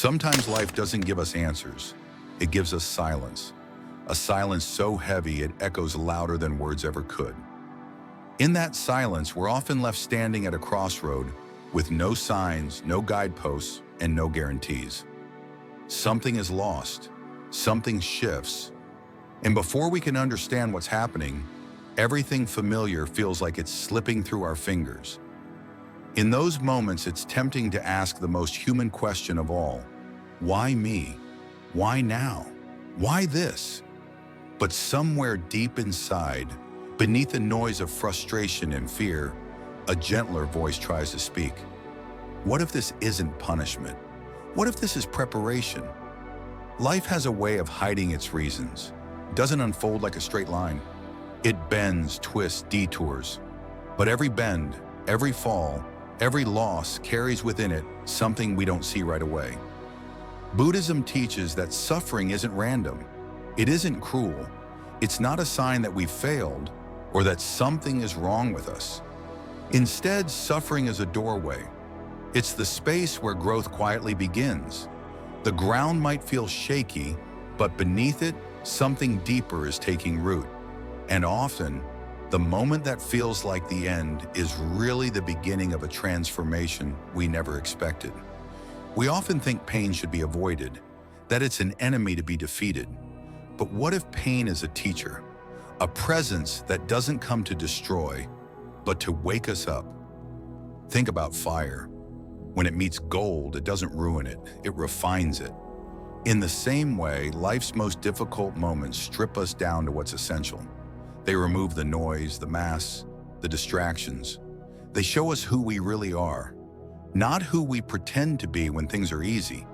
Sometimes life doesn't give us answers. It gives us silence. A silence so heavy it echoes louder than words ever could. In that silence, we're often left standing at a crossroad with no signs, no guideposts, and no guarantees. Something is lost. Something shifts. And before we can understand what's happening, everything familiar feels like it's slipping through our fingers. In those moments, it's tempting to ask the most human question of all. Why me? Why now? Why this? But somewhere deep inside, beneath the noise of frustration and fear, a gentler voice tries to speak. What if this isn't punishment? What if this is preparation? Life has a way of hiding its reasons. It doesn't unfold like a straight line. It bends, twists, detours. But every bend, every fall, every loss carries within it something we don't see right away. Buddhism teaches that suffering isn't random. It isn't cruel. It's not a sign that we've failed or that something is wrong with us. Instead, suffering is a doorway. It's the space where growth quietly begins. The ground might feel shaky, but beneath it, something deeper is taking root. And often, the moment that feels like the end is really the beginning of a transformation we never expected. We often think pain should be avoided, that it's an enemy to be defeated. But what if pain is a teacher, a presence that doesn't come to destroy, but to wake us up? Think about fire. When it meets gold, it doesn't ruin it, it refines it. In the same way, life's most difficult moments strip us down to what's essential. They remove the noise, the masks, the distractions. They show us who we really are. Not who we pretend to be when things are easy,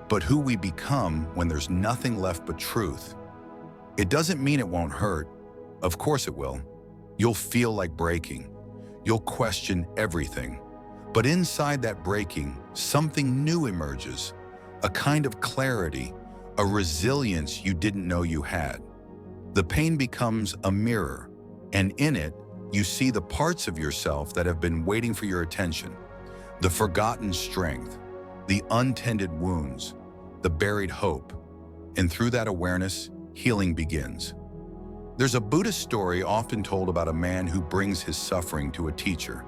but who we become when there's nothing left but truth. It doesn't mean it won't hurt. Of course it will. You'll feel like breaking. You'll question everything. But inside that breaking, something new emerges, a kind of clarity, a resilience you didn't know you had. The pain becomes a mirror, and in it, you see the parts of yourself that have been waiting for your attention. The forgotten strength, the untended wounds, the buried hope. And through that awareness, healing begins. There's a Buddhist story often told about a man who brings his suffering to a teacher.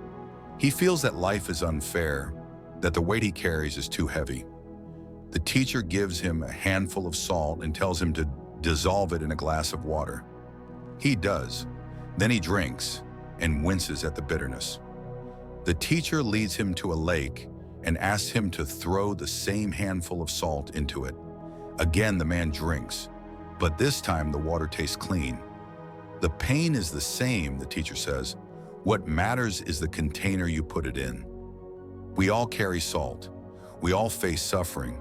He feels that life is unfair, that the weight he carries is too heavy. The teacher gives him a handful of salt and tells him to dissolve it in a glass of water. He does. Then he drinks and winces at the bitterness. The teacher leads him to a lake and asks him to throw the same handful of salt into it. Again, the man drinks, but this time the water tastes clean. The pain is the same, the teacher says. What matters is the container you put it in. We all carry salt. We all face suffering.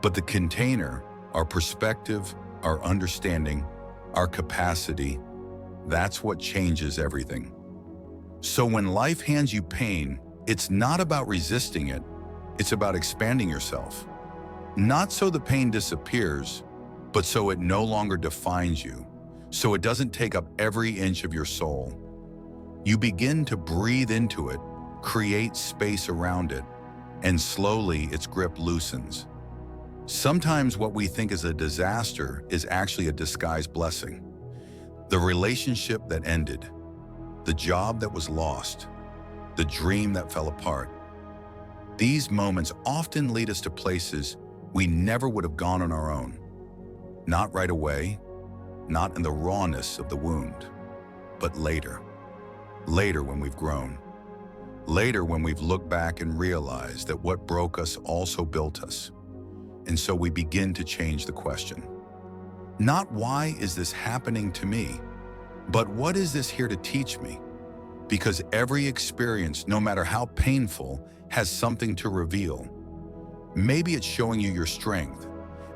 But the container, our perspective, our understanding, our capacity, that's what changes everything. So when life hands you pain, it's not about resisting it, it's about expanding yourself. Not so the pain disappears, but so it no longer defines you, so it doesn't take up every inch of your soul. You begin to breathe into it, create space around it, and slowly its grip loosens. Sometimes what we think is a disaster is actually a disguised blessing. The relationship that ended, the job that was lost, the dream that fell apart. These moments often lead us to places we never would have gone on our own. Not right away, not in the rawness of the wound, but later. Later when we've grown. Later when we've looked back and realized that what broke us also built us. And so we begin to change the question. Not why is this happening to me, but what is this here to teach me? Because every experience, no matter how painful, has something to reveal. Maybe it's showing you your strength.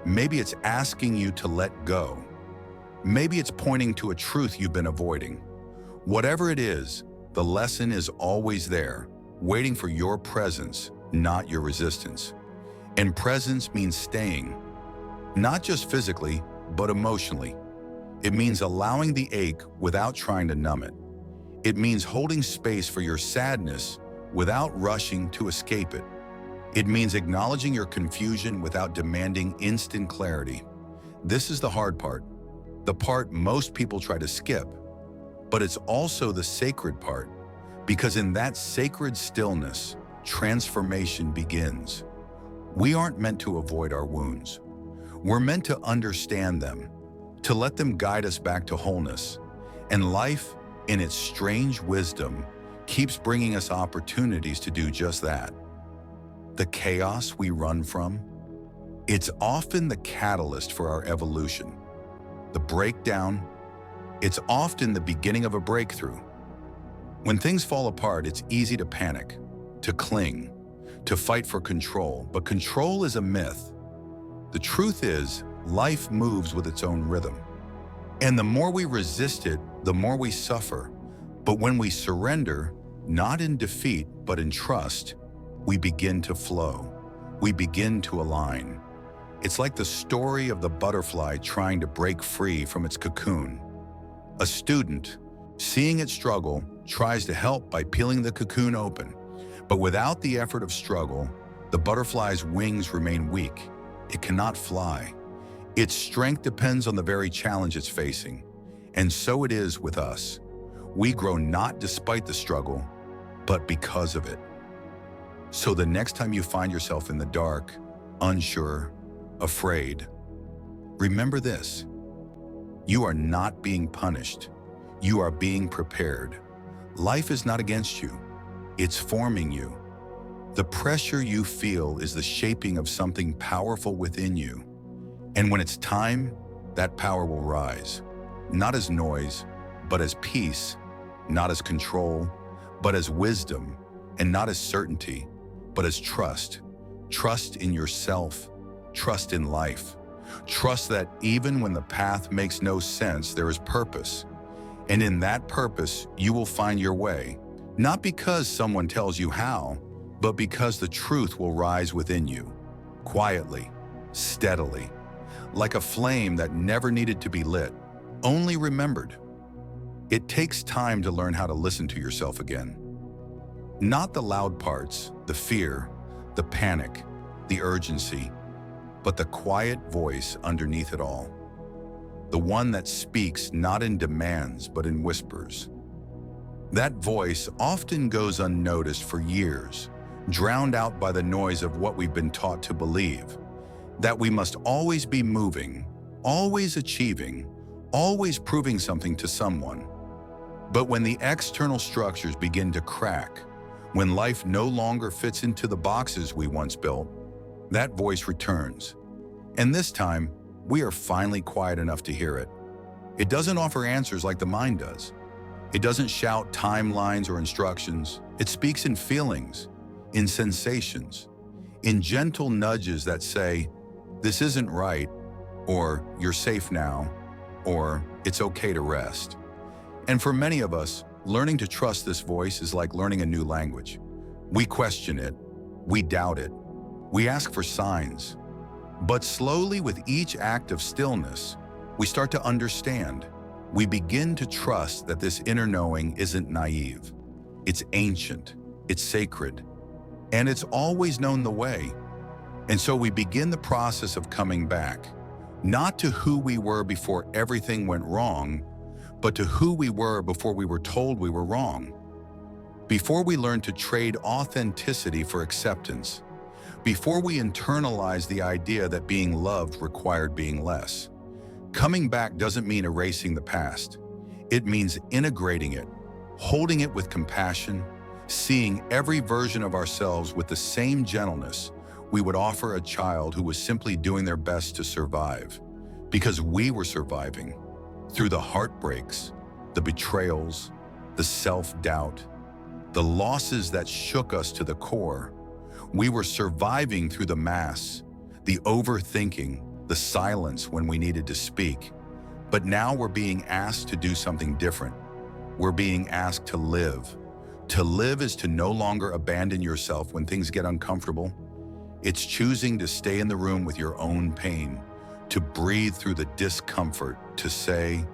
Maybe it's asking you to let go. Maybe it's pointing to a truth you've been avoiding. Whatever it is, the lesson is always there, waiting for your presence, not your resistance. And presence means staying, not just physically, but emotionally. It means allowing the ache without trying to numb it. It means holding space for your sadness without rushing to escape it. It means acknowledging your confusion without demanding instant clarity. This is the hard part, the part most people try to skip, but it's also the sacred part, because in that sacred stillness, transformation begins. We aren't meant to avoid our wounds. We're meant to understand them, to let them guide us back to wholeness. And life, in its strange wisdom, keeps bringing us opportunities to do just that. The chaos we run from, it's often the catalyst for our evolution. The breakdown, it's often the beginning of a breakthrough. When things fall apart, it's easy to panic, to cling, to fight for control, but control is a myth. The truth is, life moves with its own rhythm. And the more we resist it, the more we suffer. But when we surrender, not in defeat, but in trust, we begin to flow. We begin to align. It's like the story of the butterfly trying to break free from its cocoon. A student, seeing it struggle, tries to help by peeling the cocoon open. But without the effort of struggle, the butterfly's wings remain weak. It cannot fly. Its strength depends on the very challenge it's facing. And so it is with us. We grow not despite the struggle, but because of it. So the next time you find yourself in the dark, unsure, afraid, remember this: you are not being punished. You are being prepared. Life is not against you. It's forming you. The pressure you feel is the shaping of something powerful within you. And when it's time, that power will rise, not as noise, but as peace, not as control, but as wisdom, and not as certainty, but as trust. Trust in yourself, trust in life. Trust that even when the path makes no sense, there is purpose. And in that purpose, you will find your way, not because someone tells you how, but because the truth will rise within you, quietly, steadily, like a flame that never needed to be lit, only remembered. It takes time to learn how to listen to yourself again. Not the loud parts, the fear, the panic, the urgency, but the quiet voice underneath it all. The one that speaks not in demands, but in whispers. That voice often goes unnoticed for years, drowned out by the noise of what we've been taught to believe. That we must always be moving, always achieving, always proving something to someone. But when the external structures begin to crack, when life no longer fits into the boxes we once built, that voice returns. And this time, we are finally quiet enough to hear it. It doesn't offer answers like the mind does. It doesn't shout timelines or instructions. It speaks in feelings, in sensations, in gentle nudges that say, "This isn't right," or "You're safe now," or "It's okay to rest." And for many of us, learning to trust this voice is like learning a new language. We question it, we doubt it, we ask for signs. But slowly, with each act of stillness, we start to understand. We begin to trust that this inner knowing isn't naive. It's ancient, it's sacred, and it's always known the way. And so we begin the process of coming back, not to who we were before everything went wrong, but to who we were before we were told we were wrong. Before we learned to trade authenticity for acceptance. Before we internalized the idea that being loved required being less. Coming back doesn't mean erasing the past. It means integrating it, holding it with compassion, seeing every version of ourselves with the same gentleness we would offer a child who was simply doing their best to survive, because we were surviving through the heartbreaks, the betrayals, the self-doubt, the losses that shook us to the core. We were surviving through the mass, the overthinking, the silence when we needed to speak. But now we're being asked to do something different. We're being asked to live. To live is to no longer abandon yourself when things get uncomfortable. It's choosing to stay in the room with your own pain, to breathe through the discomfort, to say,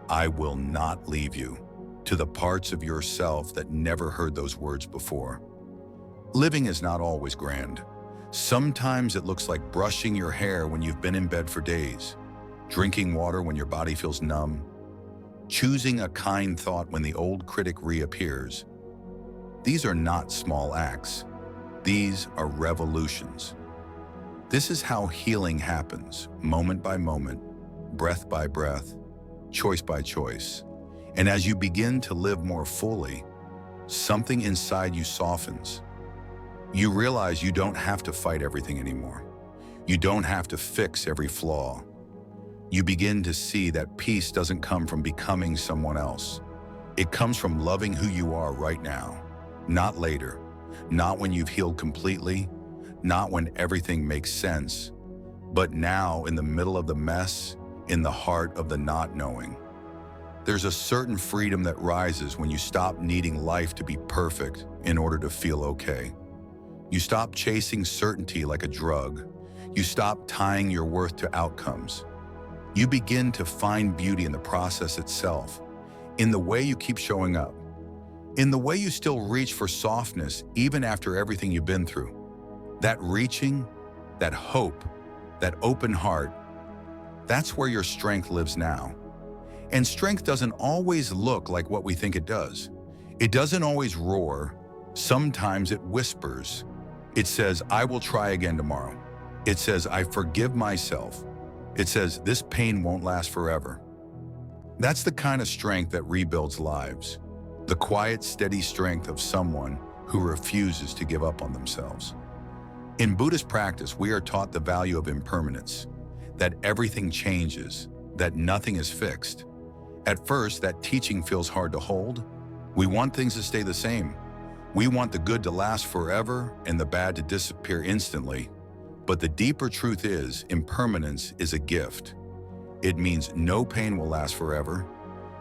"I will not leave you," to the parts of yourself that never heard those words before. Living is not always grand. Sometimes it looks like brushing your hair when you've been in bed for days, drinking water when your body feels numb, choosing a kind thought when the old critic reappears. These are not small acts. These are revolutions. This is how healing happens, moment by moment, breath by breath, choice by choice. And as you begin to live more fully, something inside you softens. You realize you don't have to fight everything anymore. You don't have to fix every flaw. You begin to see that peace doesn't come from becoming someone else. It comes from loving who you are right now, not later, not when you've healed completely, not when everything makes sense, but now in the middle of the mess, in the heart of the not knowing. There's a certain freedom that rises when you stop needing life to be perfect in order to feel okay. You stop chasing certainty like a drug. You stop tying your worth to outcomes. You begin to find beauty in the process itself, in the way you keep showing up, in the way you still reach for softness even after everything you've been through. That reaching, that hope, that open heart, that's where your strength lives now. And strength doesn't always look like what we think it does. It doesn't always roar. Sometimes it whispers. It says, I will try again tomorrow. It says, I forgive myself. It says, this pain won't last forever. That's the kind of strength that rebuilds lives. The quiet, steady strength of someone who refuses to give up on themselves. In Buddhist practice, we are taught the value of impermanence, that everything changes, that nothing is fixed. At first, that teaching feels hard to hold. We want things to stay the same. We want the good to last forever and the bad to disappear instantly. But the deeper truth is, impermanence is a gift. It means no pain will last forever.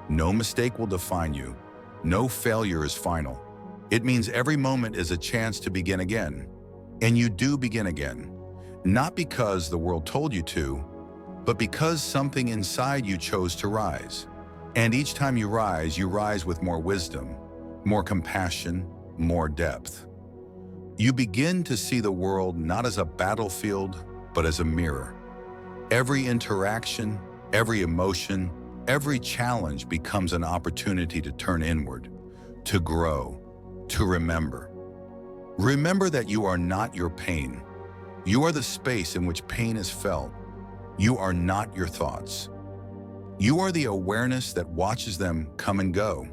No mistake will define you. No failure is final. It means every moment is a chance to begin again. And you do begin again. Not because the world told you to, but because something inside you chose to rise. And each time you rise with more wisdom, more compassion, more depth. You begin to see the world not as a battlefield, but as a mirror. Every interaction, every emotion, every challenge becomes an opportunity to turn inward, to grow, to remember. Remember that you are not your pain. You are the space in which pain is felt. You are not your thoughts. You are the awareness that watches them come and go.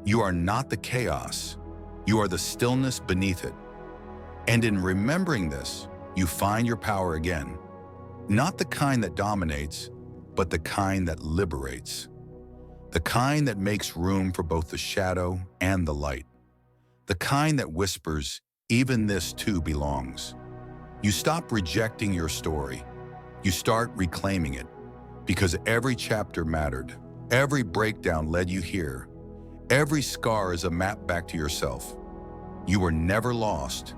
You are not the chaos. You are the stillness beneath it. And in remembering this, you find your power again. Not the kind that dominates, but the kind that liberates. The kind that makes room for both the shadow and the light. The kind that whispers, even this too belongs. You stop rejecting your story. You start reclaiming it. Because every chapter mattered. Every breakdown led you here. Every scar is a map back to yourself. You were never lost.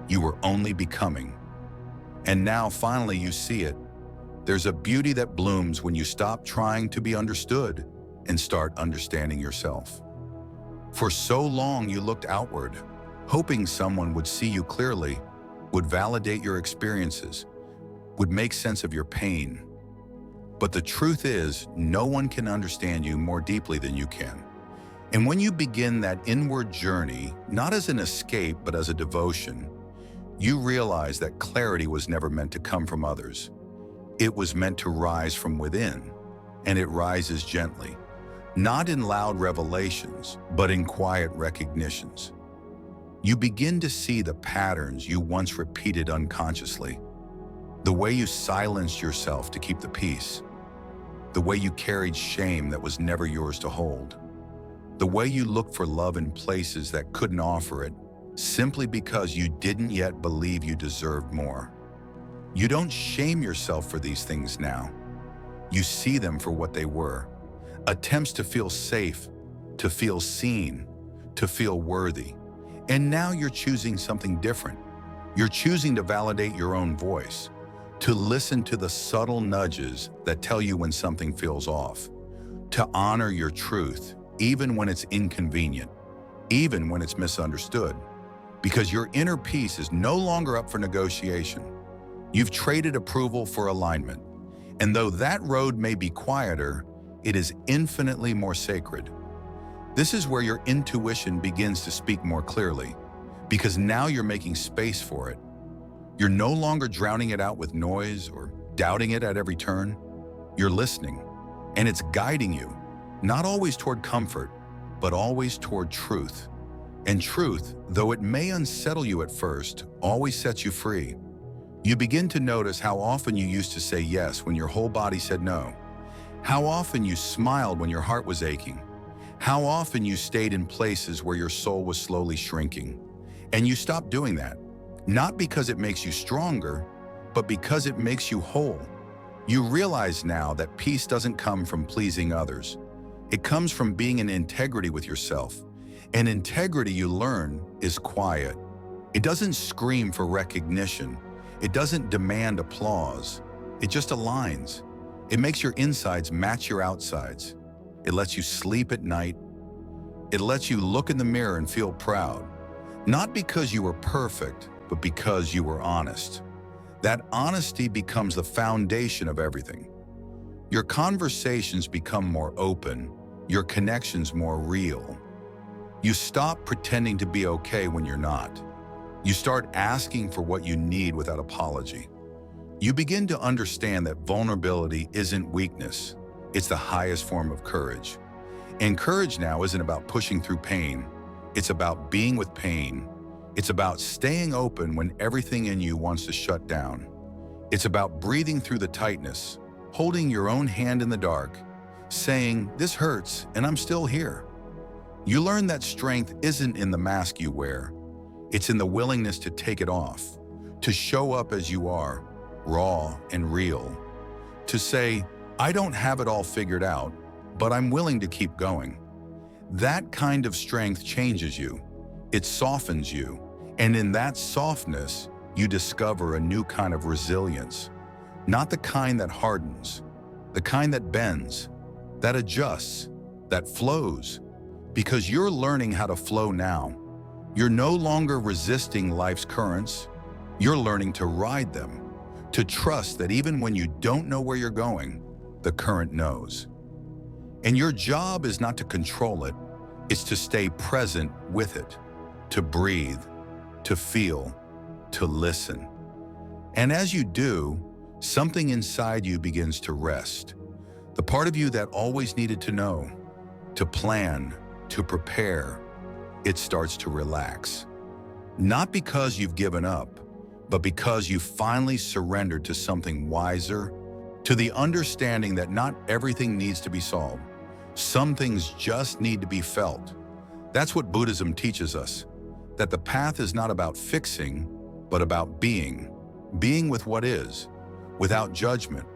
You were only becoming. And now finally you see it. There's a beauty that blooms when you stop trying to be understood and start understanding yourself. For so long you looked outward, hoping someone would see you clearly, would validate your experiences, would make sense of your pain. But the truth is, no one can understand you more deeply than you can. And when you begin that inward journey, not as an escape, but as a devotion, you realize that clarity was never meant to come from others. It was meant to rise from within, and it rises gently, not in loud revelations, but in quiet recognitions. You begin to see the patterns you once repeated unconsciously, the way you silenced yourself to keep the peace, the way you carried shame that was never yours to hold, the way you looked for love in places that couldn't offer it, simply because you didn't yet believe you deserved more. You don't shame yourself for these things now. You see them for what they were, attempts to feel safe, to feel seen, to feel worthy. And now you're choosing something different. You're choosing to validate your own voice, to listen to the subtle nudges that tell you when something feels off, to honor your truth, even when it's inconvenient, even when it's misunderstood. because your inner peace is no longer up for negotiation. You've traded approval for alignment. And though that road may be quieter, it is infinitely more sacred. This is where your intuition begins to speak more clearly, because now you're making space for it. You're no longer drowning it out with noise or doubting it at every turn. You're listening, and it's guiding you, not always toward comfort, but always toward truth. And truth, though it may unsettle you at first, always sets you free. You begin to notice how often you used to say yes when your whole body said no. How often you smiled when your heart was aching. How often you stayed in places where your soul was slowly shrinking. And you stopped doing that, not because it makes you stronger, but because it makes you whole. You realize now that peace doesn't come from pleasing others. It comes from being in integrity with yourself. And integrity, you learn, is quiet. It doesn't scream for recognition. It doesn't demand applause. It just aligns. It makes your insides match your outsides. It lets you sleep at night. It lets you look in the mirror and feel proud. Not because you were perfect, but because you were honest. That honesty becomes the foundation of everything. Your conversations become more open, your connections more real. You stop pretending to be okay when you're not. You start asking for what you need without apology. You begin to understand that vulnerability isn't weakness. It's the highest form of courage. And courage now isn't about pushing through pain. It's about being with pain. It's about staying open when everything in you wants to shut down. It's about breathing through the tightness, holding your own hand in the dark, saying, "This hurts, and I'm still here." You learn that strength isn't in the mask you wear. It's in the willingness to take it off, to show up as you are, raw and real. To say, "I don't have it all figured out, but I'm willing to keep going." That kind of strength changes you. It softens you. And in that softness, you discover a new kind of resilience. Not the kind that hardens, the kind that bends, that adjusts, that flows. Because you're learning how to flow now. You're no longer resisting life's currents. You're learning to ride them, to trust that even when you don't know where you're going, the current knows. And your job is not to control it, it's to stay present with it, to breathe, to feel, to listen. And as you do, something inside you begins to rest. The part of you that always needed to know, to plan, to prepare, it starts to relax. Not because you've given up, but because you finally surrendered to something wiser, to the understanding that not everything needs to be solved. Some things just need to be felt. That's what Buddhism teaches us, that the path is not about fixing, but about being with what is, without judgment,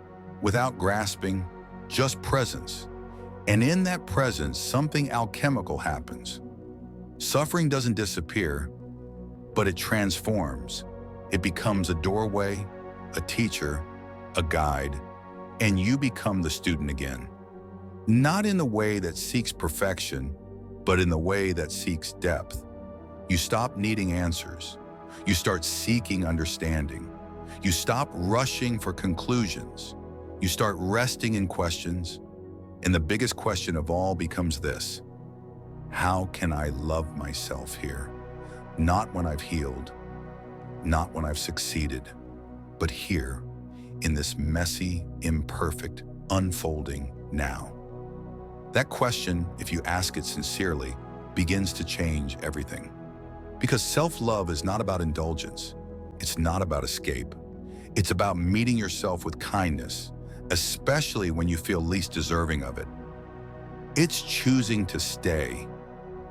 without grasping, just presence. And in that presence, something alchemical happens. Suffering doesn't disappear, but it transforms. It becomes a doorway, a teacher, a guide, and you become the student again. Not in the way that seeks perfection, but in the way that seeks depth. You stop needing answers. You start seeking understanding. You stop rushing for conclusions. You start resting in questions. And the biggest question of all becomes this: how can I love myself here? Not when I've healed, not when I've succeeded, but here, in this messy, imperfect, unfolding now. That question, if you ask it sincerely, begins to change everything. Because self-love is not about indulgence. It's not about escape. It's about meeting yourself with kindness, especially when you feel least deserving of it. It's choosing to stay,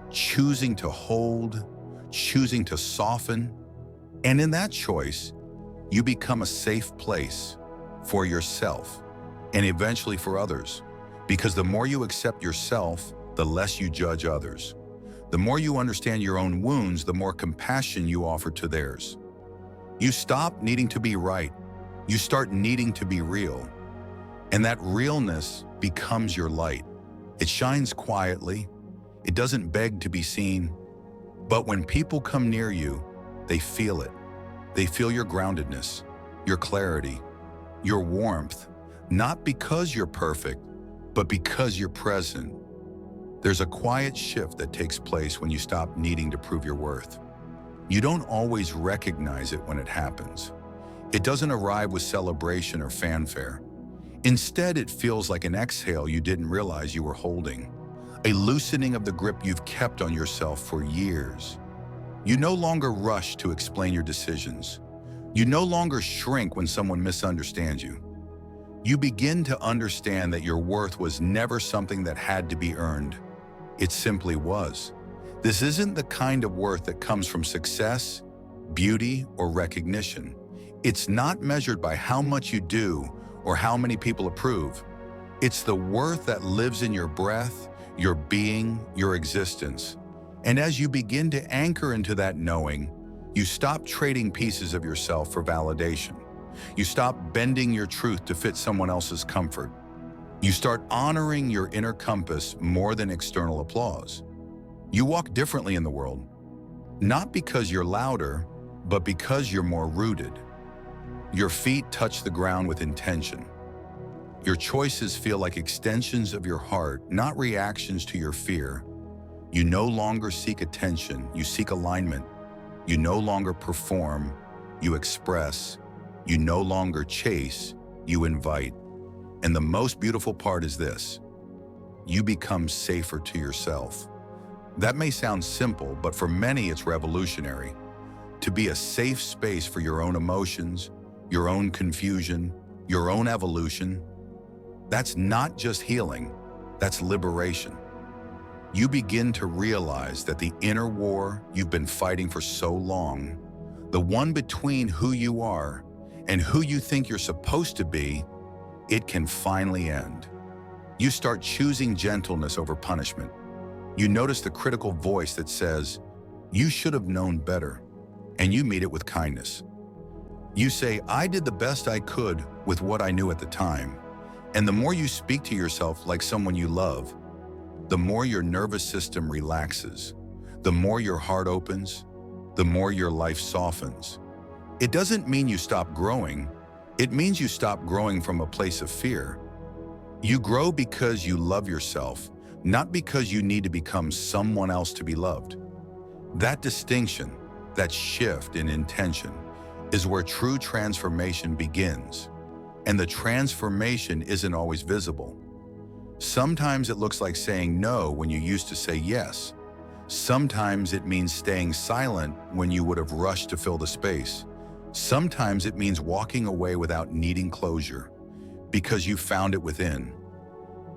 choosing to hold, choosing to soften. And in that choice, you become a safe place for yourself and eventually for others. Because the more you accept yourself, the less you judge others. The more you understand your own wounds, the more compassion you offer to theirs. You stop needing to be right. You start needing to be real. And that realness becomes your light. It shines quietly. It doesn't beg to be seen, But when people come near you, they feel it. They feel your groundedness, your clarity, your warmth, not because you're perfect, but because you're present. There's a quiet shift that takes place when you stop needing to prove your worth. You don't always recognize it when it happens. It doesn't arrive with celebration or fanfare. Instead, it feels like an exhale you didn't realize you were holding, a loosening of the grip you've kept on yourself for years. You no longer rush to explain your decisions. You no longer shrink when someone misunderstands you. You begin to understand that your worth was never something that had to be earned. It simply was. This isn't the kind of worth that comes from success, beauty, or recognition. It's not measured by how much you do or how many people approve. It's the worth that lives in your breath, your being, your existence. And as you begin to anchor into that knowing, you stop trading pieces of yourself for validation. You stop bending your truth to fit someone else's comfort. You start honoring your inner compass more than external applause. You walk differently in the world, not because you're louder, but because you're more rooted. Your feet touch the ground with intention. Your choices feel like extensions of your heart, not reactions to your fear. You no longer seek attention, you seek alignment. You no longer perform, you express. You no longer chase, you invite. And the most beautiful part is this: you become safer to yourself. That may sound simple, but for many it's revolutionary. To be a safe space for your own emotions, your own confusion, your own evolution, that's not just healing, that's liberation. You begin to realize that the inner war you've been fighting for so long, the one between who you are and who you think you're supposed to be, it can finally end. You start choosing gentleness over punishment. You notice the critical voice that says, "You should have known better," and you meet it with kindness. You say, "I did the best I could with what I knew at the time." And the more you speak to yourself like someone you love, the more your nervous system relaxes, the more your heart opens, the more your life softens. It doesn't mean you stop growing. It means you stop growing from a place of fear. You grow because you love yourself, not because you need to become someone else to be loved. That distinction, that shift in intention, is where true transformation begins. And the transformation isn't always visible. Sometimes it looks like saying no when you used to say yes. Sometimes it means staying silent when you would have rushed to fill the space. Sometimes it means walking away without needing closure, because you found it within.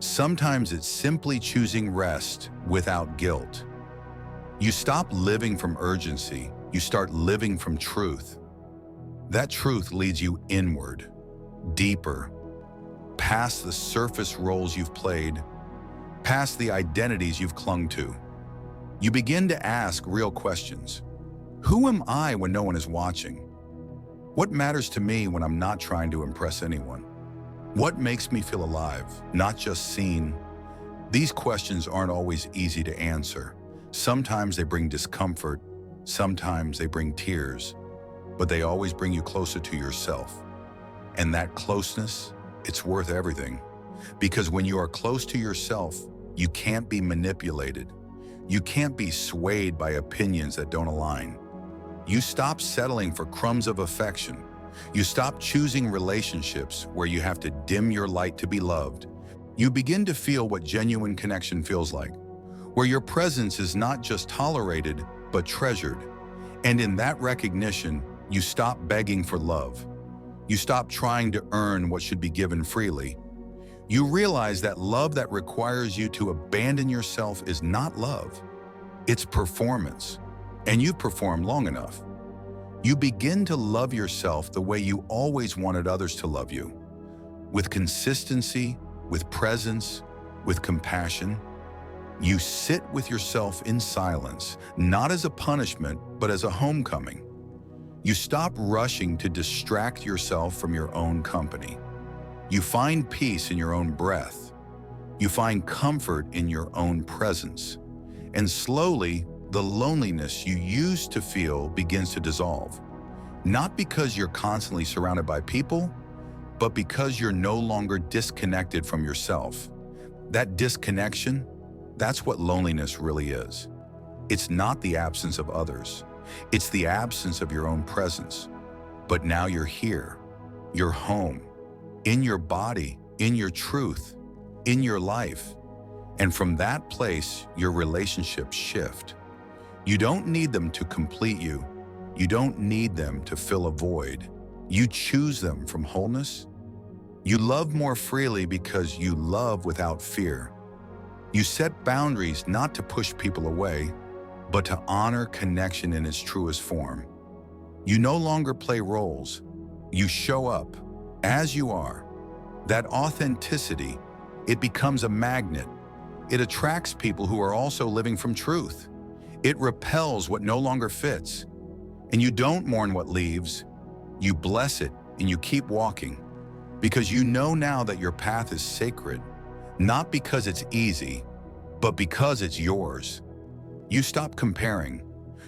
Sometimes it's simply choosing rest without guilt. You stop living from urgency, you start living from truth. That truth leads you inward, deeper, past the surface roles you've played, past the identities you've clung to. You begin to ask real questions. Who am I when no one is watching? What matters to me when I'm not trying to impress anyone? What makes me feel alive, not just seen? These questions aren't always easy to answer. Sometimes they bring discomfort, sometimes they bring tears, but they always bring you closer to yourself. And that closeness, it's worth everything. Because when you are close to yourself, you can't be manipulated. You can't be swayed by opinions that don't align. You stop settling for crumbs of affection. You stop choosing relationships where you have to dim your light to be loved. You begin to feel what genuine connection feels like, where your presence is not just tolerated, but treasured. And in that recognition, you stop begging for love. You stop trying to earn what should be given freely. You realize that love that requires you to abandon yourself is not love. It's performance. And you've performed long enough. You begin to love yourself the way you always wanted others to love you. With consistency, with presence, with compassion. You sit with yourself in silence, not as a punishment, but as a homecoming. You stop rushing to distract yourself from your own company. You find peace in your own breath. You find comfort in your own presence. And slowly, the loneliness you used to feel begins to dissolve. Not because you're constantly surrounded by people, but because you're no longer disconnected from yourself. That disconnection, that's what loneliness really is. It's not the absence of others. It's the absence of your own presence. But now you're here. You're home. In your body, in your truth, in your life. And from that place, your relationships shift. You don't need them to complete you. You don't need them to fill a void. You choose them from wholeness. You love more freely because you love without fear. You set boundaries not to push people away, but to honor connection in its truest form. You no longer play roles. You show up as you are. That authenticity, it becomes a magnet. It attracts people who are also living from truth. It repels what no longer fits. And you don't mourn what leaves. You bless it and you keep walking. Because you know now that your path is sacred, not because it's easy, but because it's yours. You stop comparing.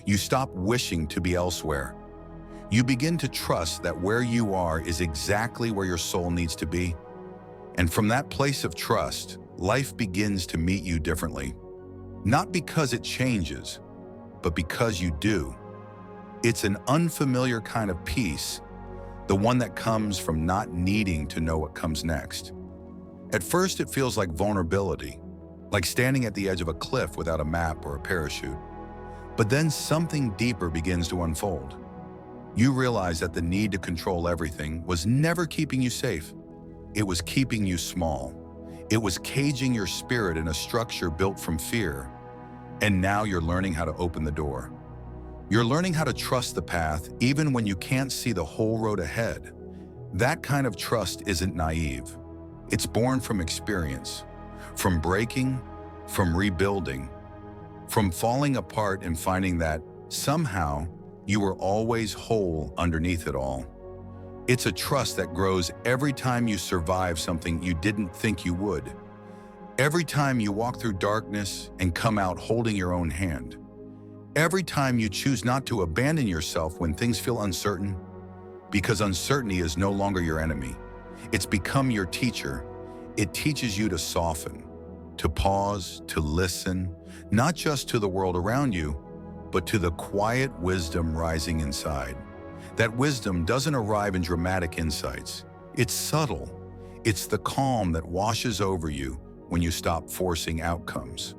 You stop wishing to be elsewhere. You begin to trust that where you are is exactly where your soul needs to be. And from that place of trust, life begins to meet you differently. Not because it changes, but because you do. It's an unfamiliar kind of peace, the one that comes from not needing to know what comes next. At first, it feels like vulnerability, like standing at the edge of a cliff without a map or a parachute. But then something deeper begins to unfold. You realize that the need to control everything was never keeping you safe. It was keeping you small. It was caging your spirit in a structure built from fear. And now you're learning how to open the door. You're learning how to trust the path even when you can't see the whole road ahead. That kind of trust isn't naive. It's born from experience, from breaking, from rebuilding, from falling apart and finding that somehow you were always whole underneath it all. It's a trust that grows every time you survive something you didn't think you would. Every time you walk through darkness and come out holding your own hand. Every time you choose not to abandon yourself when things feel uncertain, because uncertainty is no longer your enemy. It's become your teacher. It teaches you to soften, to pause, to listen, not just to the world around you, but to the quiet wisdom rising inside. That wisdom doesn't arrive in dramatic insights. It's subtle. It's the calm that washes over you when you stop forcing outcomes.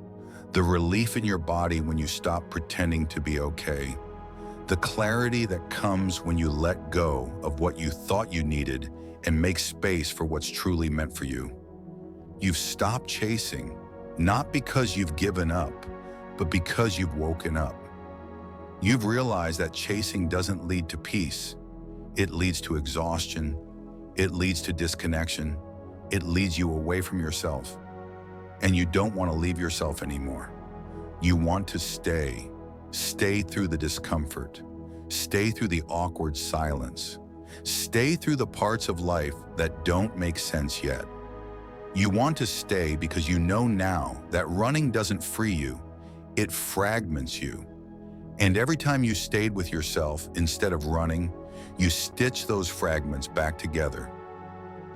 The relief in your body when you stop pretending to be okay. The clarity that comes when you let go of what you thought you needed and make space for what's truly meant for you. You've stopped chasing, not because you've given up, but because you've woken up. You've realized that chasing doesn't lead to peace. It leads to exhaustion. It leads to disconnection. It leads you away from yourself. And you don't want to leave yourself anymore. You want to stay through the discomfort, stay through the awkward silence, stay through the parts of life that don't make sense yet. You want to stay because you know now that running doesn't free you, it fragments you. And every time you stayed with yourself instead of running, you stitch those fragments back together.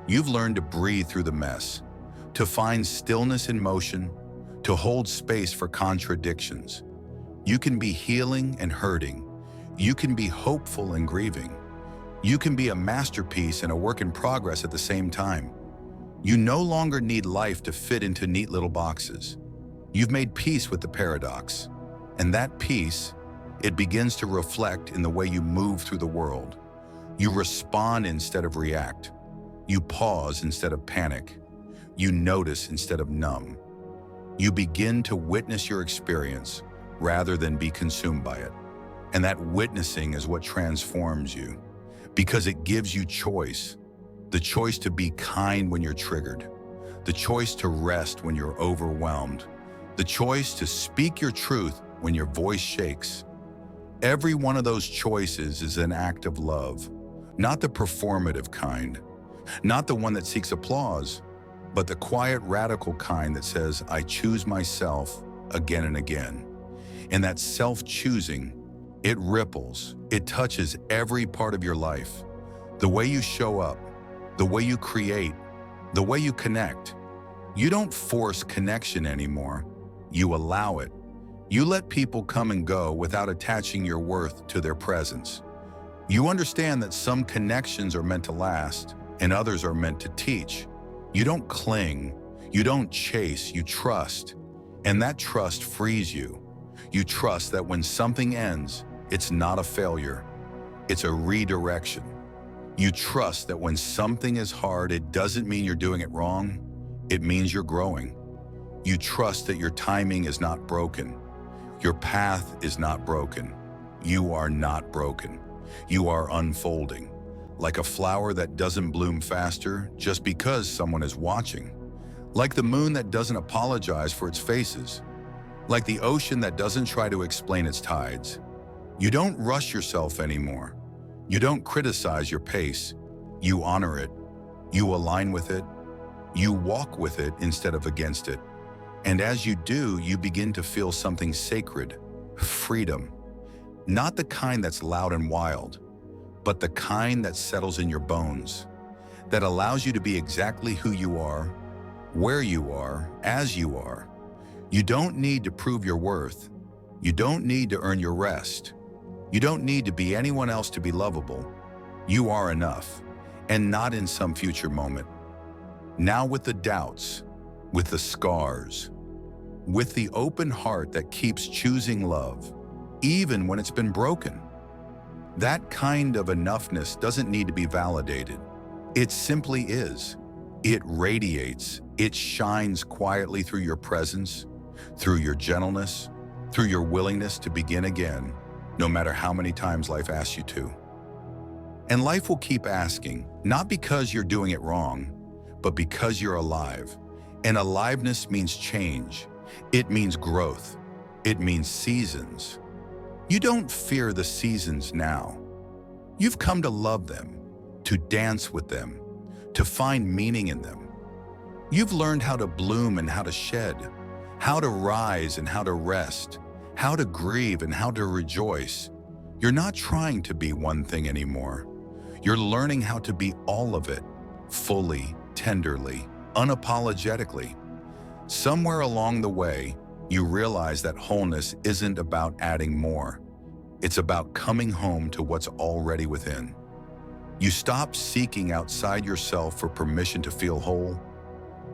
You've learned to breathe through the mess, to find stillness in motion, to hold space for contradictions. You can be healing and hurting. You can be hopeful and grieving. You can be a masterpiece and a work in progress at the same time. You no longer need life to fit into neat little boxes. You've made peace with the paradox. And that peace, it begins to reflect in the way you move through the world. You respond instead of react. You pause instead of panic. You notice instead of numb. You begin to witness your experience rather than be consumed by it. And that witnessing is what transforms you because it gives you choice. The choice to be kind when you're triggered. The choice to rest when you're overwhelmed. The choice to speak your truth when your voice shakes. Every one of those choices is an act of love, not the performative kind, not the one that seeks applause, but the quiet, radical kind that says, I choose myself again and again. And that self-choosing, it ripples, it touches every part of your life. The way you show up, the way you create, the way you connect. You don't force connection anymore. You allow it. You let people come and go without attaching your worth to their presence. You understand that some connections are meant to last and others are meant to teach. You don't cling, you don't chase, you trust. And that trust frees you. You trust that when something ends, it's not a failure, it's a redirection. You trust that when something is hard, it doesn't mean you're doing it wrong, it means you're growing. You trust that your timing is not broken. Your path is not broken. You are not broken. You are unfolding, like a flower that doesn't bloom faster just because someone is watching, like the moon that doesn't apologize for its phases, like the ocean that doesn't try to explain its tides. You don't rush yourself anymore. You don't criticize your pace. You honor it. You align with it. You walk with it instead of against it. And as you do, you begin to feel something sacred, freedom. Not the kind that's loud and wild, but the kind that settles in your bones, that allows you to be exactly who you are, where you are, as you are. You don't need to prove your worth. You don't need to earn your rest. You don't need to be anyone else to be lovable. You are enough, and not in some future moment. Now with the doubts, with the scars, with the open heart that keeps choosing love, even when it's been broken. That kind of enoughness doesn't need to be validated. It simply is. It radiates. It shines quietly through your presence, through your gentleness, through your willingness to begin again, no matter how many times life asks you to. And life will keep asking, not because you're doing it wrong, but because you're alive. And aliveness means change. It means growth. It means seasons. You don't fear the seasons now. You've come to love them, to dance with them, to find meaning in them. You've learned how to bloom and how to shed, how to rise and how to rest, how to grieve and how to rejoice. You're not trying to be one thing anymore. You're learning how to be all of it, fully, tenderly, unapologetically. Somewhere along the way, you realize that wholeness isn't about adding more. It's about coming home to what's already within. You stop seeking outside yourself for permission to feel whole.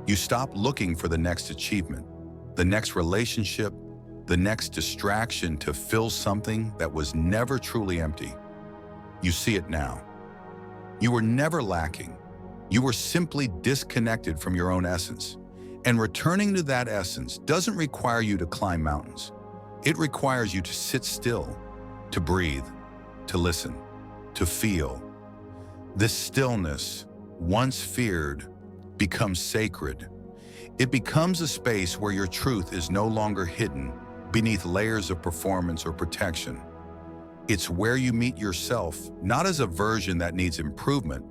You stop looking for the next achievement, the next relationship, the next distraction to fill something that was never truly empty. You see it now. You were never lacking. You were simply disconnected from your own essence. And returning to that essence doesn't require you to climb mountains. It requires you to sit still, to breathe, to listen, to feel. This stillness, once feared, becomes sacred. It becomes a space where your truth is no longer hidden beneath layers of performance or protection. It's where you meet yourself, not as a version that needs improvement,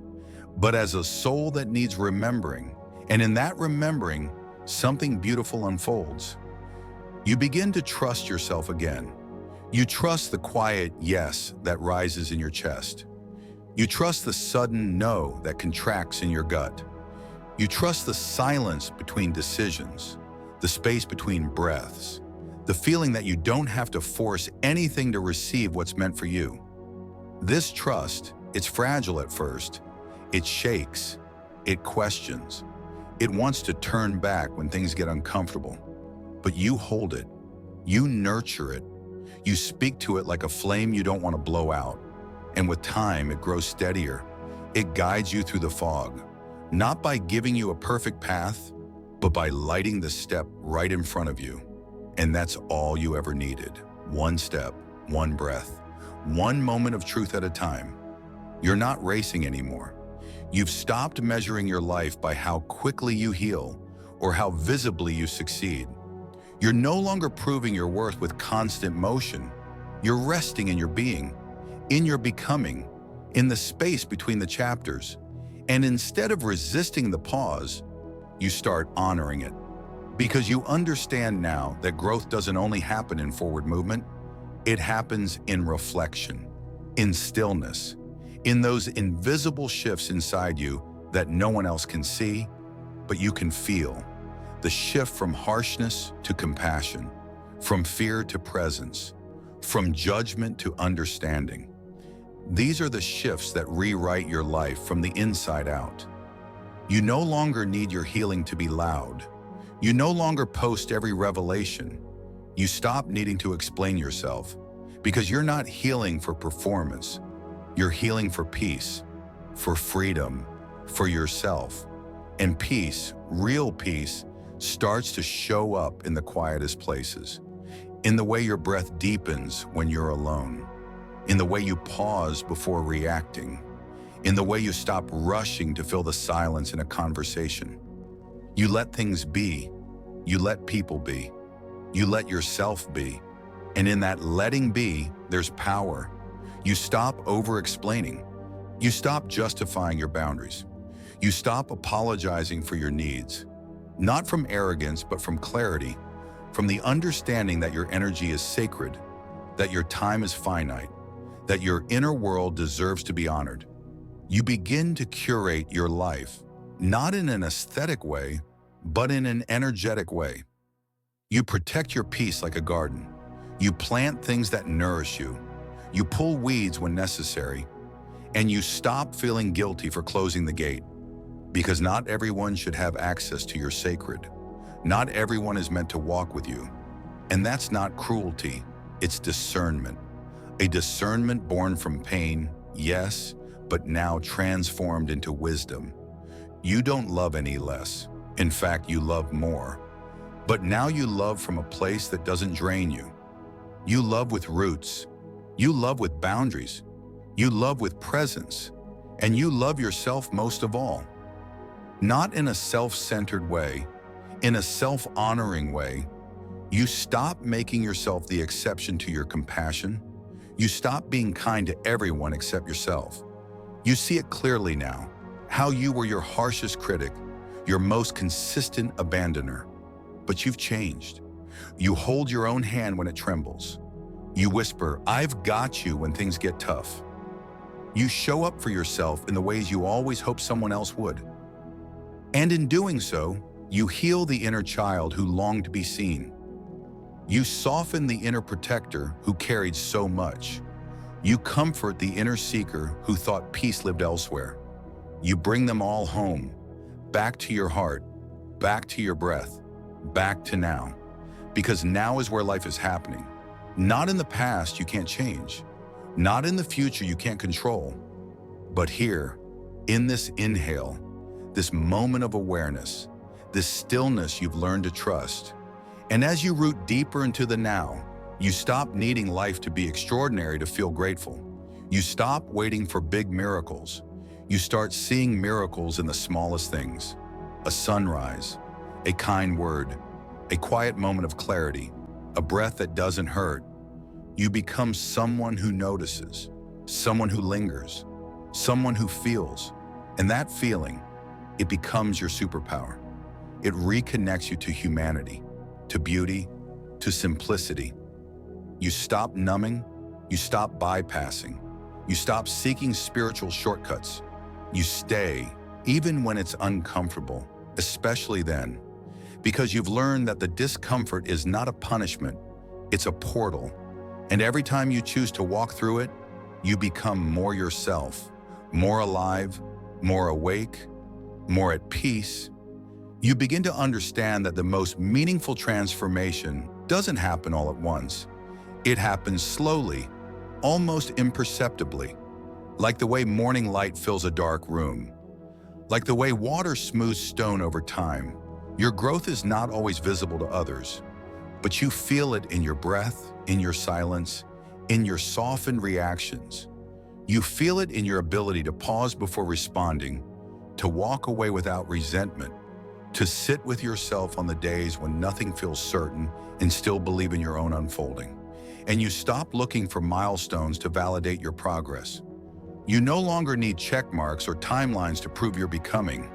but as a soul that needs remembering. And in that remembering, something beautiful unfolds. You begin to trust yourself again. You trust the quiet yes that rises in your chest. You trust the sudden no that contracts in your gut. You trust the silence between decisions, the space between breaths, the feeling that you don't have to force anything to receive what's meant for you. This trust, it's fragile at first. It shakes, it questions. It wants to turn back when things get uncomfortable. But you hold it, you nurture it, you speak to it like a flame you don't want to blow out. And with time, it grows steadier. It guides you through the fog, not by giving you a perfect path, but by lighting the step right in front of you. And that's all you ever needed. One step, one breath, one moment of truth at a time. You're not racing anymore. You've stopped measuring your life by how quickly you heal or how visibly you succeed. You're no longer proving your worth with constant motion. You're resting in your being, in your becoming, in the space between the chapters. And instead of resisting the pause, you start honoring it. Because you understand now that growth doesn't only happen in forward movement, it happens in reflection, in stillness, in those invisible shifts inside you that no one else can see, but you can feel. The shift from harshness to compassion, from fear to presence, from judgment to understanding. These are the shifts that rewrite your life from the inside out. You no longer need your healing to be loud. You no longer post every revelation. You stop needing to explain yourself because you're not healing for performance. You're healing for peace, for freedom, for yourself. And peace, real peace, starts to show up in the quietest places, in the way your breath deepens when you're alone, in the way you pause before reacting, in the way you stop rushing to fill the silence in a conversation. You let things be. You let people be. You let yourself be. And in that letting be, there's power. You stop over-explaining. You stop justifying your boundaries. You stop apologizing for your needs. Not from arrogance, but from clarity, from the understanding that your energy is sacred, that your time is finite, that your inner world deserves to be honored. You begin to curate your life, not in an aesthetic way, but in an energetic way. You protect your peace like a garden. You plant things that nourish you. You pull weeds when necessary. And you stop feeling guilty for closing the gate. Because not everyone should have access to your sacred. Not everyone is meant to walk with you. And that's not cruelty, it's discernment. A discernment born from pain, yes, but now transformed into wisdom. You don't love any less. In fact, you love more. But now you love from a place that doesn't drain you. You love with roots. You love with boundaries. You love with presence. And you love yourself most of all. Not in a self-centered way, in a self-honoring way. You stop making yourself the exception to your compassion. You stop being kind to everyone except yourself. You see it clearly now, how you were your harshest critic, your most consistent abandoner. But you've changed. You hold your own hand when it trembles. You whisper, "I've got you," when things get tough. You show up for yourself in the ways you always hoped someone else would. And in doing so, you heal the inner child who longed to be seen. You soften the inner protector who carried so much. You comfort the inner seeker who thought peace lived elsewhere. You bring them all home, back to your heart, back to your breath, back to now. Because now is where life is happening. Not in the past you can't change. Not in the future you can't control. But here, in this inhale, this moment of awareness, this stillness you've learned to trust. And as you root deeper into the now, you stop needing life to be extraordinary to feel grateful. You stop waiting for big miracles. You start seeing miracles in the smallest things. A sunrise, a kind word, a quiet moment of clarity, a breath that doesn't hurt. You become someone who notices, someone who lingers, someone who feels. And that feeling, it becomes your superpower. It reconnects you to humanity, to beauty, to simplicity. You stop numbing, you stop bypassing, you stop seeking spiritual shortcuts. You stay, even when it's uncomfortable, especially then, because you've learned that the discomfort is not a punishment, it's a portal. And every time you choose to walk through it, you become more yourself, more alive, more awake, more at peace. You begin to understand that the most meaningful transformation doesn't happen all at once. It happens slowly, almost imperceptibly, like the way morning light fills a dark room, like the way water smooths stone over time. Your growth is not always visible to others, but you feel it in your breath, in your silence, in your softened reactions. You feel it in your ability to pause before responding, to walk away without resentment, to sit with yourself on the days when nothing feels certain and still believe in your own unfolding. And you stop looking for milestones to validate your progress. You no longer need check marks or timelines to prove you're becoming.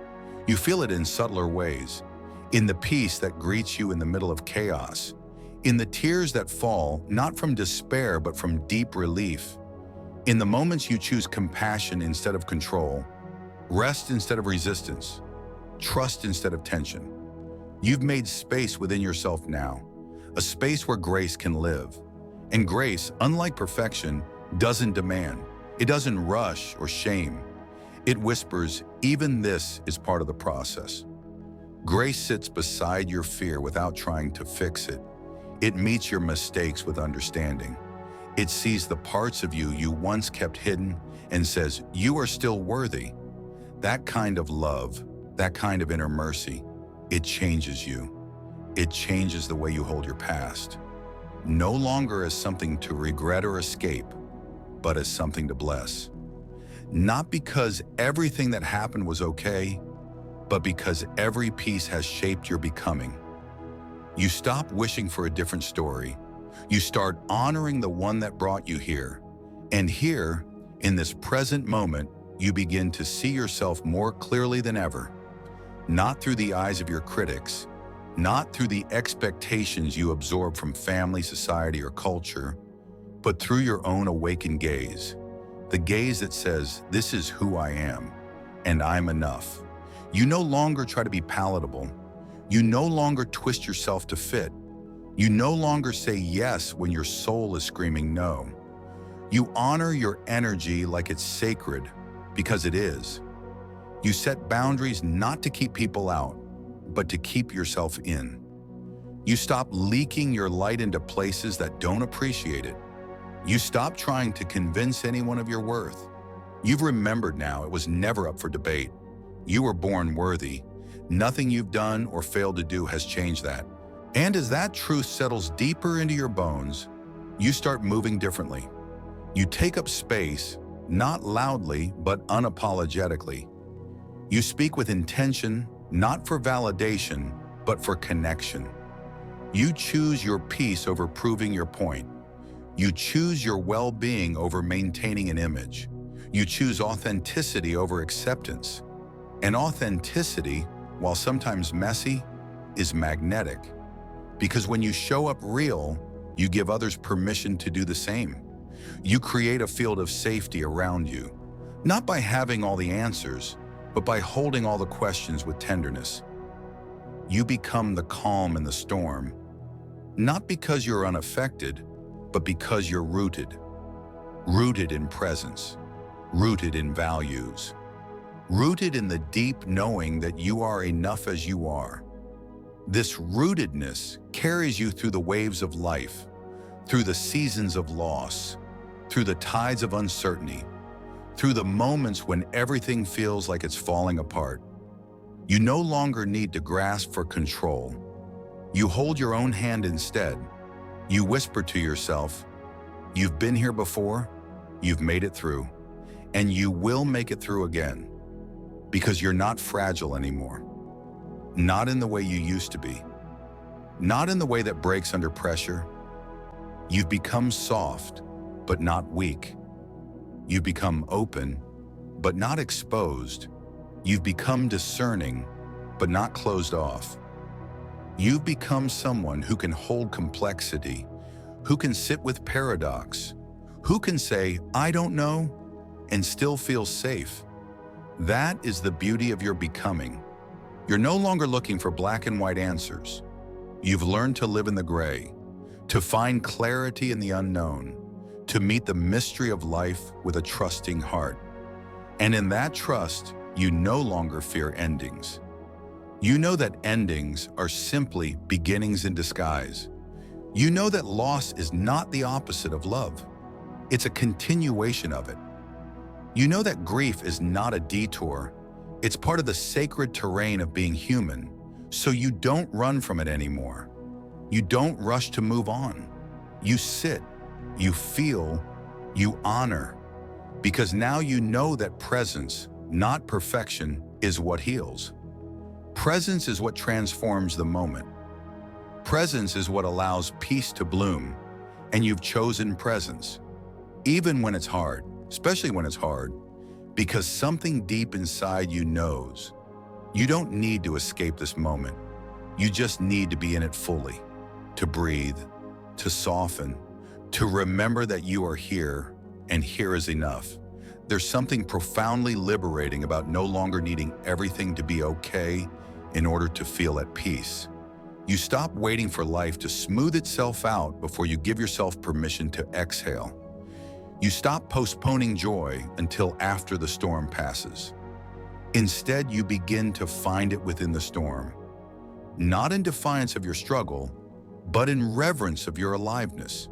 You feel it in subtler ways, in the peace that greets you in the middle of chaos, in the tears that fall not from despair but from deep relief, in the moments you choose compassion instead of control, rest instead of resistance, trust instead of tension. You've made space within yourself now, a space where grace can live. And grace, unlike perfection, doesn't demand. It doesn't rush or shame. It whispers, even this is part of the process. Grace sits beside your fear without trying to fix it. It meets your mistakes with understanding. It sees the parts of you you once kept hidden and says, you are still worthy. That kind of love, that kind of inner mercy, it changes you. It changes the way you hold your past. No longer as something to regret or escape, but as something to bless. Not because everything that happened was okay, but because every piece has shaped your becoming. You stop wishing for a different story. You start honoring the one that brought you here. And here, in this present moment, you begin to see yourself more clearly than ever. Not through the eyes of your critics, not through the expectations you absorb from family, society, or culture, but through your own awakened gaze. The gaze that says, this is who I am, and I'm enough. You no longer try to be palatable. You no longer twist yourself to fit. You no longer say yes when your soul is screaming no. You honor your energy like it's sacred, because it is. You set boundaries not to keep people out, but to keep yourself in. You stop leaking your light into places that don't appreciate it. You stop trying to convince anyone of your worth. You've remembered now it was never up for debate. You were born worthy. Nothing you've done or failed to do has changed that. And as that truth settles deeper into your bones, you start moving differently. You take up space, not loudly, but unapologetically. You speak with intention, not for validation, but for connection. You choose your peace over proving your point. You choose your well-being over maintaining an image. You choose authenticity over acceptance. And authenticity, while sometimes messy, is magnetic. Because when you show up real, you give others permission to do the same. You create a field of safety around you, not by having all the answers, but by holding all the questions with tenderness. You become the calm in the storm, not because you're unaffected, but because you're rooted. Rooted in presence, rooted in values, rooted in the deep knowing that you are enough as you are. This rootedness carries you through the waves of life, through the seasons of loss, through the tides of uncertainty, through the moments when everything feels like it's falling apart. You no longer need to grasp for control. You hold your own hand instead. You whisper to yourself, you've been here before, you've made it through, and you will make it through again. Because you're not fragile anymore. Not in the way you used to be. Not in the way that breaks under pressure. You've become soft, but not weak. You've become open, but not exposed. You've become discerning, but not closed off. You've become someone who can hold complexity, who can sit with paradox, who can say, I don't know, and still feel safe. That is the beauty of your becoming. You're no longer looking for black and white answers. You've learned to live in the gray, to find clarity in the unknown, to meet the mystery of life with a trusting heart. And in that trust, you no longer fear endings. You know that endings are simply beginnings in disguise. You know that loss is not the opposite of love. It's a continuation of it. You know that grief is not a detour. It's part of the sacred terrain of being human, so you don't run from it anymore. You don't rush to move on. You sit, you feel, you honor, because now you know that presence, not perfection, is what heals. Presence is what transforms the moment. Presence is what allows peace to bloom, and you've chosen presence. Even when it's hard, especially when it's hard, because something deep inside you knows you don't need to escape this moment. You just need to be in it fully, to breathe, to soften, to remember that you are here, and here is enough. There's something profoundly liberating about no longer needing everything to be okay in order to feel at peace. You stop waiting for life to smooth itself out before you give yourself permission to exhale. You stop postponing joy until after the storm passes. Instead, you begin to find it within the storm, not in defiance of your struggle, but in reverence of your aliveness.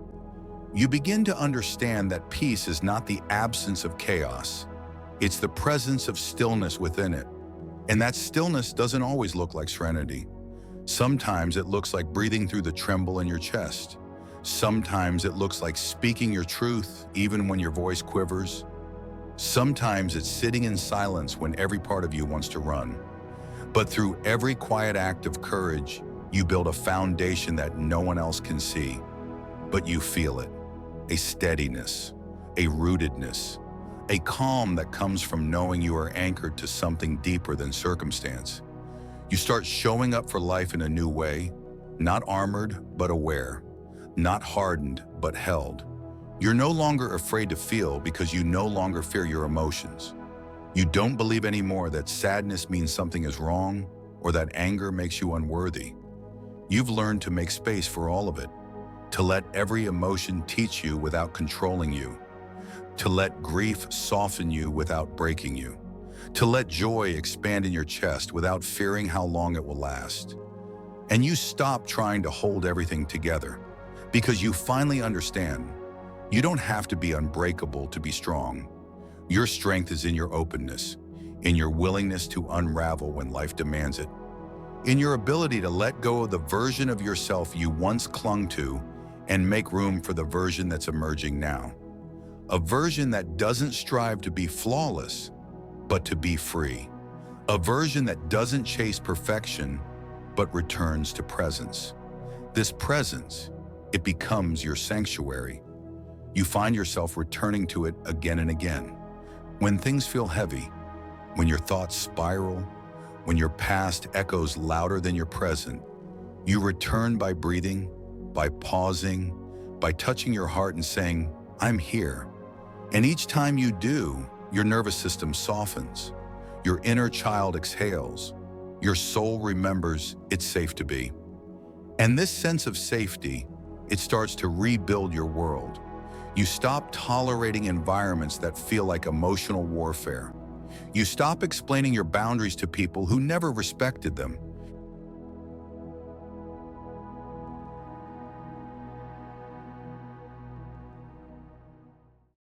You begin to understand that peace is not the absence of chaos. It's the presence of stillness within it. And that stillness doesn't always look like serenity. Sometimes it looks like breathing through the tremble in your chest. Sometimes it looks like speaking your truth even when your voice quivers. Sometimes it's sitting in silence when every part of you wants to run. But through every quiet act of courage, you build a foundation that no one else can see, but you feel it. A steadiness, a rootedness, a calm that comes from knowing you are anchored to something deeper than circumstance. You start showing up for life in a new way, not armored, but aware, not hardened, but held. You're no longer afraid to feel because you no longer fear your emotions. You don't believe anymore that sadness means something is wrong or that anger makes you unworthy. You've learned to make space for all of it, to let every emotion teach you without controlling you, to let grief soften you without breaking you, to let joy expand in your chest without fearing how long it will last. And you stop trying to hold everything together because you finally understand you don't have to be unbreakable to be strong. Your strength is in your openness, in your willingness to unravel when life demands it, in your ability to let go of the version of yourself you once clung to and make room for the version that's emerging now. A version that doesn't strive to be flawless, but to be free. A version that doesn't chase perfection, but returns to presence. This presence, it becomes your sanctuary. You find yourself returning to it again and again. When things feel heavy, when your thoughts spiral, when your past echoes louder than your present, you return by breathing, by pausing, by touching your heart and saying, I'm here. And each time you do, your nervous system softens, your inner child exhales, your soul remembers it's safe to be. And this sense of safety, it starts to rebuild your world. You stop tolerating environments that feel like emotional warfare. You stop explaining your boundaries to people who never respected them.